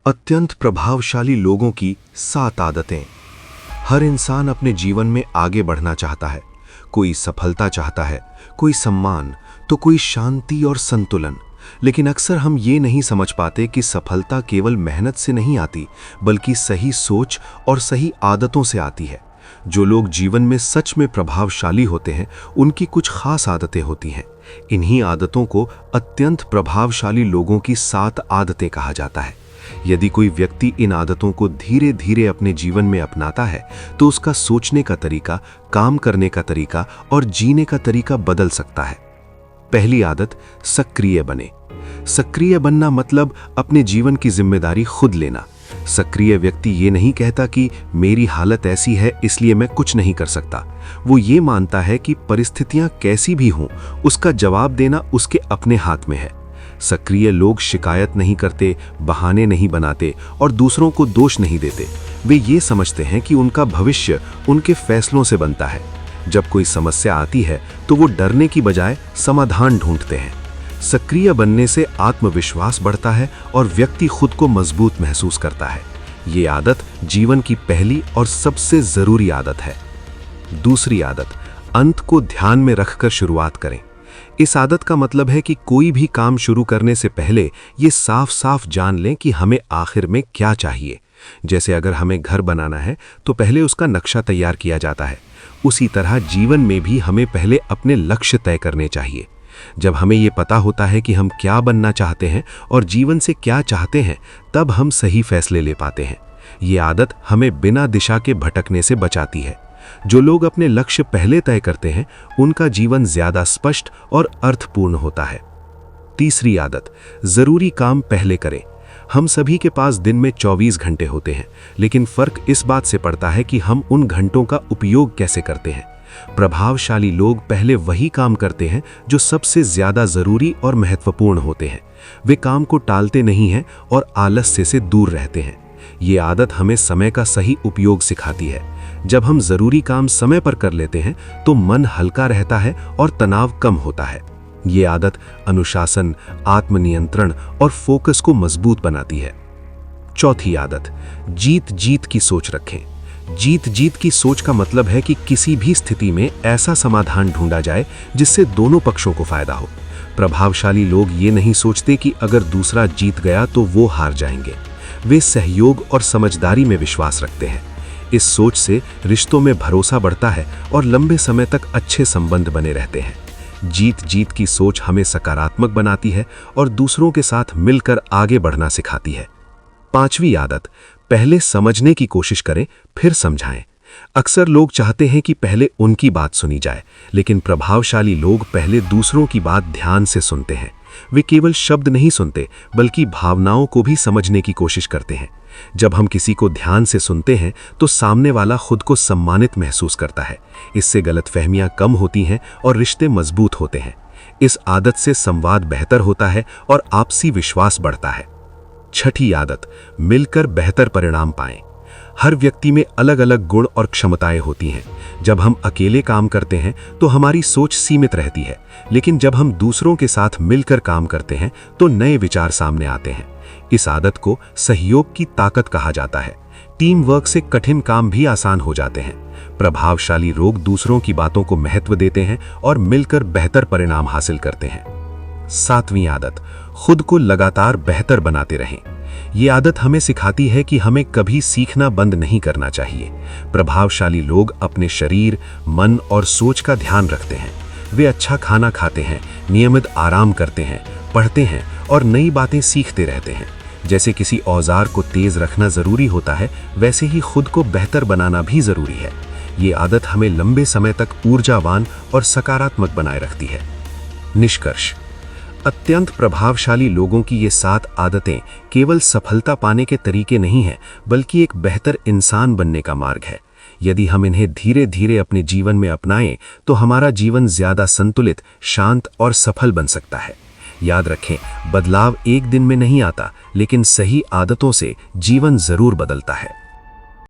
अत्यंत प्रभावशाली लोगों की 7 आदतें। हर इंसान अपने जीवन में आगे बढ़ना चाहता है। कोई सफलता चाहता है, कोई सम्मान, तो कोई शांति और संतुलन। लेकिन अक्सर हम ये नहीं समझ पाते कि सफलता केवल मेहनत से नहीं आती, बल्कि सही सोच और सही आदतों से आती है। जो लोग जीवन में सच में प्रभावशाली होते हैं, उनकी कुछ खास आदतें होती हैं। इन्हीं आदतों को अत्यंत प्रभावशाली लोगों की 7 आदतें कहा जाता है। यदि कोई व्यक्ति इन आदतों को धीरे धीरे अपने जीवन में अपनाता है, तो उसका सोचने का तरीका, काम करने का तरीका और जीने का तरीका बदल सकता है। पहली आदत, सक्रिय बने। सक्रिय बनना मतलब अपने जीवन की जिम्मेदारी खुद लेना। सक्रिय व्यक्ति ये नहीं कहता कि मेरी हालत ऐसी है इसलिए मैं कुछ नहीं कर सकता। वो ये मानता है कि परिस्थितियां कैसी भी हों, उसका जवाब देना उसके अपने हाथ में है। सक्रिय लोग शिकायत नहीं करते, बहाने नहीं बनाते और दूसरों को दोष नहीं देते। वे ये समझते हैं कि उनका भविष्य उनके फैसलों से बनता है। जब कोई समस्या आती है तो वो डरने की बजाय समाधान ढूंढते हैं। सक्रिय बनने से आत्मविश्वास बढ़ता है और व्यक्ति खुद को मजबूत महसूस करता है। ये आदत जीवन की पहली और सबसे जरूरी आदत है। दूसरी आदत, अंत को ध्यान में रखकर शुरुआत करें। इस आदत का मतलब है कि कोई भी काम शुरू करने से पहले ये साफ साफ जान लें कि हमें आखिर में क्या चाहिए। जैसे अगर हमें घर बनाना है तो पहले उसका नक्शा तैयार किया जाता है। उसी तरह जीवन में भी हमें पहले अपने लक्ष्य तय करने चाहिए। जब हमें ये पता होता है कि हम क्या बनना चाहते हैं और जीवन से क्या चाहते हैं, तब हम सही फैसले ले पाते हैं। ये आदत हमें बिना दिशा के भटकने से बचाती है। जो लोग अपने लक्ष्य पहले तय करते हैं, उनका जीवन ज्यादा स्पष्ट और अर्थपूर्ण होता है। तीसरी आदत, जरूरी काम पहले करें। हम सभी के पास दिन में 24 घंटे होते हैं, लेकिन फर्क इस बात से पड़ता है कि हम उन घंटों का उपयोग कैसे करते हैं। प्रभावशाली लोग पहले वही काम करते हैं जो सबसे ज्यादा जरूरी और महत्वपूर्ण होते हैं। वे काम को टालते नहीं हैं और आलस्य से दूर रहते हैं। ये आदत हमें समय का सही उपयोग सिखाती है। जब हम जरूरी काम समय पर कर लेते हैं तो मन हल्का रहता है और तनाव कम होता है। ये आदत अनुशासन, आत्मनियंत्रण और फोकस को मजबूत बनाती है। चौथी आदत, जीत जीत की सोच रखें। जीत जीत की सोच का मतलब है कि किसी भी स्थिति में ऐसा समाधान ढूंढा जाए जिससे दोनों पक्षों को फायदा हो। प्रभावशाली लोग ये नहीं सोचते कि अगर दूसरा जीत गया तो वो हार जाएंगे। वे सहयोग और समझदारी में विश्वास रखते हैं। इस सोच से रिश्तों में भरोसा बढ़ता है और लंबे समय तक अच्छे संबंध बने रहते हैं। जीत जीत की सोच हमें सकारात्मक बनाती है और दूसरों के साथ मिलकर आगे बढ़ना सिखाती है। पांचवी आदत, पहले समझने की कोशिश करें फिर समझाएं। अक्सर लोग चाहते हैं कि पहले उनकी बात सुनी जाए, लेकिन प्रभावशाली लोग पहले दूसरों की बात ध्यान से सुनते हैं। वे केवल शब्द नहीं सुनते, बल्कि भावनाओं को भी समझने की कोशिश करते हैं। जब हम किसी को ध्यान से सुनते हैं तो सामने वाला खुद को सम्मानित महसूस करता है। इससे गलतफहमियां कम होती हैं और रिश्ते मजबूत होते हैं। इस आदत से संवाद बेहतर होता है और आपसी विश्वास बढ़ता है। छठी आदत, मिलकर बेहतर परिणाम पाएं। हर व्यक्ति में अलग अलग गुण और क्षमताएं होती हैं। जब हम अकेले काम करते हैं तो हमारी सोच सीमित रहती है, लेकिन जब हम दूसरों के साथ मिलकर काम करते हैं तो नए विचार सामने आते हैं। इस आदत को सहयोग की ताकत कहा जाता है। टीम वर्क से कठिन काम भी आसान हो जाते हैं। प्रभावशाली लोग दूसरों की बातों को महत्व देते हैं और मिलकर बेहतर परिणाम हासिल करते हैं। सातवीं आदत, खुद को लगातार बेहतर बनाते रहें। ये आदत हमें सिखाती है कि हमें कभी सीखना बंद नहीं करना चाहिए। प्रभावशाली लोग अपने शरीर, मन और सोच का ध्यान रखते हैं। वे अच्छा खाना खाते हैं, नियमित आराम करते हैं, पढ़ते हैं और नई बातें सीखते रहते हैं। जैसे किसी औजार को तेज रखना जरूरी होता है, वैसे ही खुद को बेहतर बनाना भी जरूरी है। ये आदत हमें लंबे समय तक ऊर्जावान और सकारात्मक बनाए रखती है। निष्कर्ष, अत्यंत प्रभावशाली लोगों की ये 7 आदतें केवल सफलता पाने के तरीके नहीं हैं, बल्कि एक बेहतर इंसान बनने का मार्ग है। यदि हम इन्हें धीरे धीरे अपने जीवन में अपनाएं तो हमारा जीवन ज्यादा संतुलित, शांत और सफल बन सकता है। याद रखें, बदलाव एक दिन में नहीं आता, लेकिन सही आदतों से जीवन जरूर बदलता है।